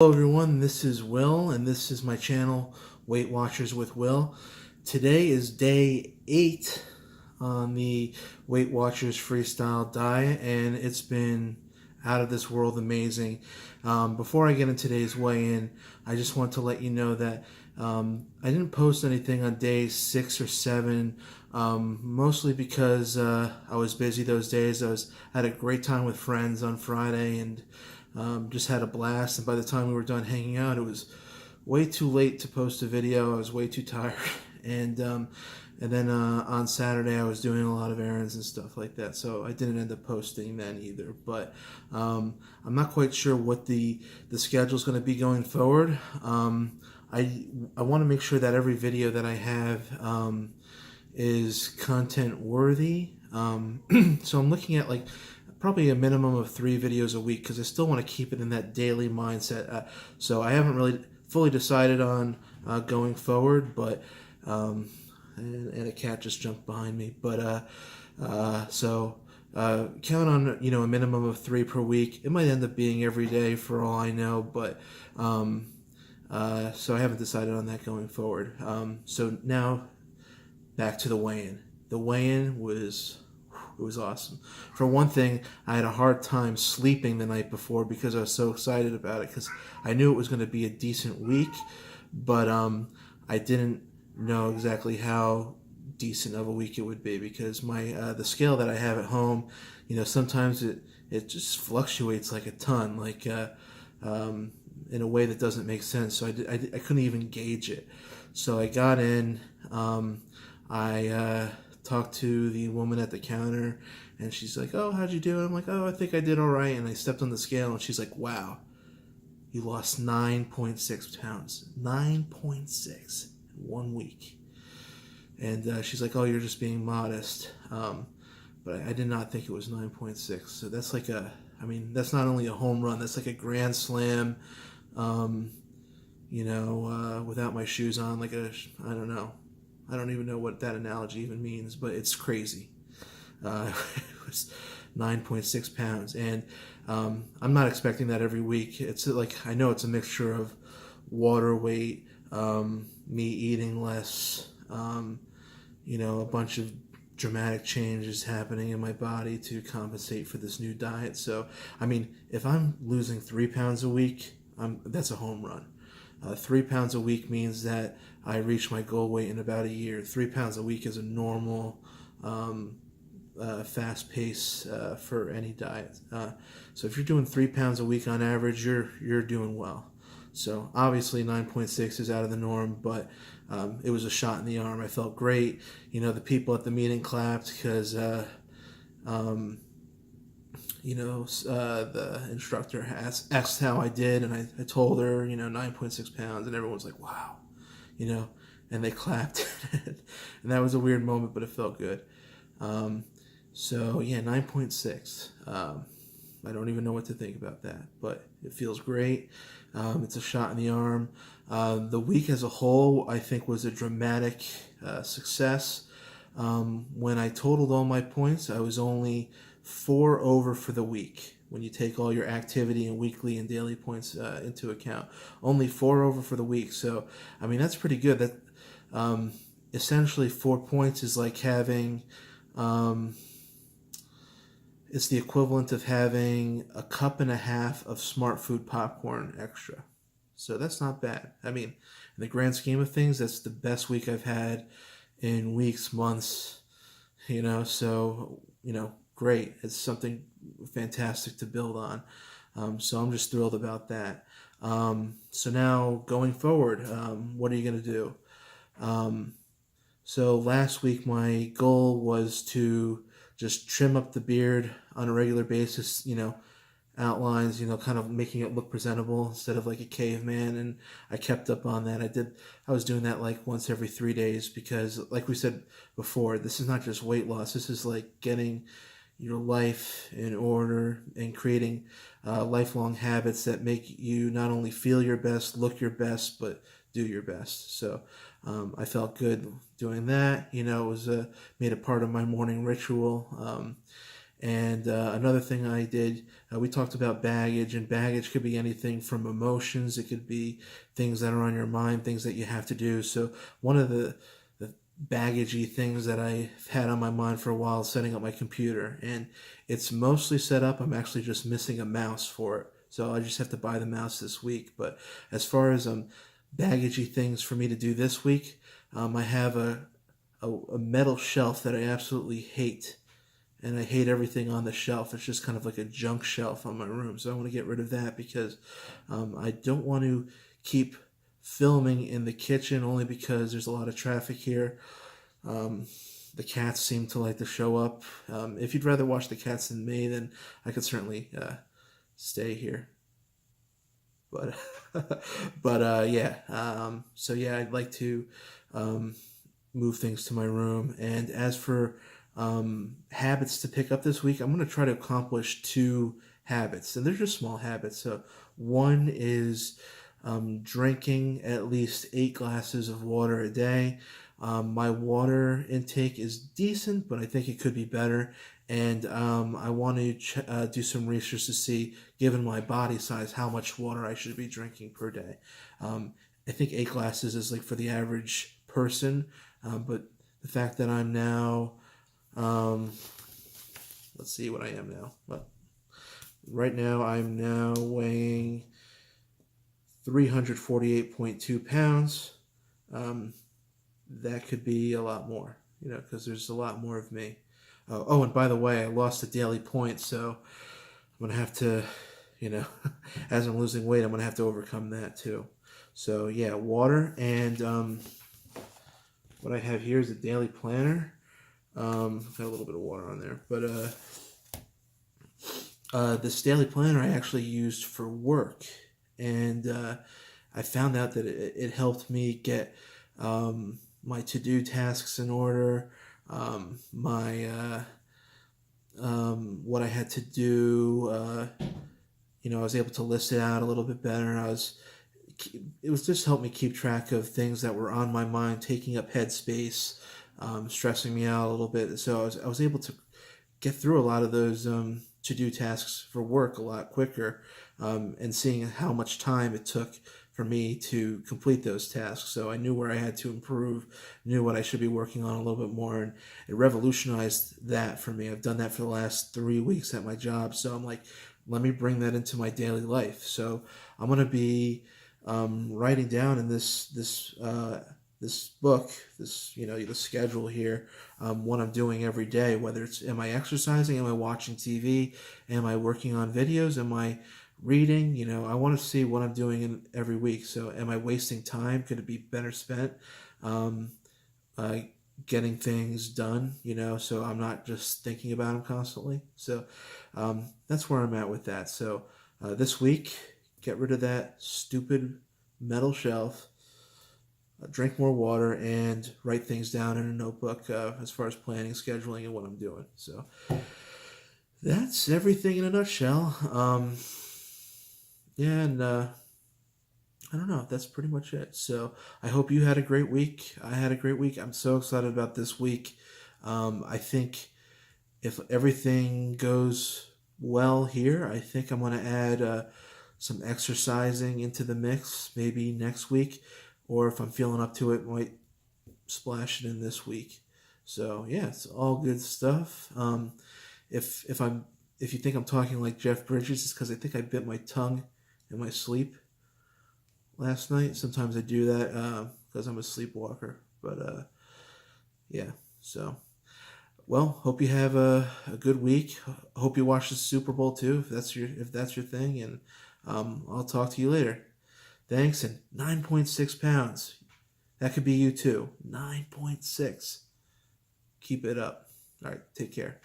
Hello everyone, this is Will, and this is my channel, Weight Watchers with Will. Today is day 8 on the Weight Watchers freestyle diet, and it's been out of this world amazing. Before I get into today's weigh-in, I just want to let you know that I didn't post anything on day 6 or 7, mostly because I was busy those days. I had a great time with friends on Friday, and just had a blast, and by the time we were done hanging out, it was way too late to post a video. I was way too tired, and then on Saturday I was doing a lot of errands and stuff like that, so I didn't end up posting then either. But I'm not quite sure what the schedule is going to be going forward. I want to make sure that every video that I have is content worthy. So I'm looking at probably a minimum of 3 videos a week, because I still want to keep it in that daily mindset. So I haven't really fully decided on going forward, but and a cat just jumped behind me. But count on a minimum of 3 per week. It might end up being every day for all I know, but so I haven't decided on that going forward. So now back to the weigh-in. The weigh-in was. It was awesome. For one thing, I had a hard time sleeping the night before because I was so excited about it, because I knew it was going to be a decent week, but I didn't know exactly how decent of a week it would be, because my the scale that I have at home, sometimes it just fluctuates like a ton, in a way that doesn't make sense. So I couldn't even gauge it. So I got in. I talked to the woman at the counter, and she's like, "Oh, how'd you do?" And I'm like, "Oh, I think I did all right." And I stepped on the scale, and she's like, "Wow, you lost 9.6 pounds. 9.6 in 1 week." And she's like, "Oh, you're just being modest." But I did not think it was 9.6. So that's that's not only a home run, that's like a grand slam, without my shoes on, I don't know. I don't even know what that analogy even means, but it's crazy. It was 9.6 pounds, and I'm not expecting that every week. It's I know it's a mixture of water weight, me eating less, a bunch of dramatic changes happening in my body to compensate for this new diet. So, if I'm losing 3 pounds a week, that's a home run. 3 pounds a week means that I reach my goal weight in about a year. 3 pounds a week is a normal, fast pace for any diet. So if you're doing 3 pounds a week on average, you're doing well. So obviously 9.6 is out of the norm, but it was a shot in the arm. I felt great. The people at the meeting clapped because the instructor asked how I did, and I told her, 9.6 pounds, and everyone's like, "Wow," and they clapped. And that was a weird moment, but it felt good. So yeah, 9.6. I don't even know what to think about that, but it feels great. It's a shot in the arm. The week as a whole, I think, was a dramatic success. When I totaled all my points, I was only 4 over for the week. When you take all your activity and weekly and daily points into account, only 4 over for the week. So, that's pretty good. That essentially 4 points is like having, it's the equivalent of having a cup and a half of Smart Food popcorn extra. So that's not bad. In the grand scheme of things, that's the best week I've had in weeks, months, so, great. It's something fantastic to build on. So I'm just thrilled about that. So now going forward, what are you going to do? So last week my goal was to just trim up the beard on a regular basis, outlines, kind of making it look presentable instead of like a caveman, and I kept up on that. I was doing that like once every 3 days, because like we said before, this is not just weight loss. This is like getting your life in order and creating lifelong habits that make you not only feel your best, look your best, but do your best. So I felt good doing that. It was made a part of my morning ritual. And another thing I did, we talked about baggage, and baggage could be anything from emotions. It could be things that are on your mind, things that you have to do. So one of the baggagey things that I've had on my mind for a while is setting up my computer, and it's mostly set up. I'm actually just missing a mouse for it, so I just have to buy the mouse this week. But as far as baggagey things for me to do this week, I have a metal shelf that I absolutely hate, and I hate everything on the shelf. It's just kind of like a junk shelf on my room. So I want to get rid of that because I don't want to keep filming in the kitchen, only because there's a lot of traffic here. The cats seem to like to show up. If you'd rather watch the cats than me, then I could certainly stay here. But yeah. So yeah, I'd like to move things to my room. And as for habits to pick up this week, I'm going to try to accomplish 2 habits, and they're just small habits. So one is drinking at least 8 glasses of water a day. My water intake is decent, but I think it could be better. And I want to do some research to see, given my body size, how much water I should be drinking per day. I think 8 glasses is like for the average person, but the fact that I'm now, let's see what I am now. Well, right now I'm now weighing 348.2 pounds. That could be a lot more, because there's a lot more of me. Oh, and by the way, I lost a daily point, so I'm going to have to, as I'm losing weight, I'm going to have to overcome that too. So, yeah, water, and what I have here is a daily planner. Got a little bit of water on there, but this daily planner I actually used for work, and I found out that it helped me get my to-do tasks in order, my what I had to do. I was able to list it out a little bit better. It was just helped me keep track of things that were on my mind, taking up headspace, stressing me out a little bit. So I was able to get through a lot of those to-do tasks for work a lot quicker, and seeing how much time it took for me to complete those tasks. So I knew where I had to improve, knew what I should be working on a little bit more, and it revolutionized that for me. I've done that for the last 3 weeks at my job, so I'm like, let me bring that into my daily life. So I'm going to be writing down in this book, the schedule here, what I'm doing every day, whether it's, am I exercising, am I watching TV, am I working on videos, am I reading. I want to see what I'm doing in every week. So am I wasting time? Could it be better spent getting things done, so I'm not just thinking about them constantly. So that's where I'm at with that. So this week, get rid of that stupid metal shelf, drink more water, and write things down in a notebook as far as planning, scheduling, and what I'm doing. So that's everything in a nutshell. Yeah, and I don't know. That's pretty much it. So I hope you had a great week. I had a great week. I'm so excited about this week. I think if everything goes well here, I think I'm going to add some exercising into the mix maybe next week, or if I'm feeling up to it, might splash it in this week. So yeah, it's all good stuff. If you think I'm talking like Jeff Bridges, it's because I think I bit my tongue in my sleep last night. Sometimes I do that because I'm a sleepwalker. But yeah, so well, hope you have a good week. Hope you watch the Super Bowl too, if that's your thing. And I'll talk to you later. Thanks. And 9.6 pounds. That could be you too. 9.6. Keep it up. All right. Take care.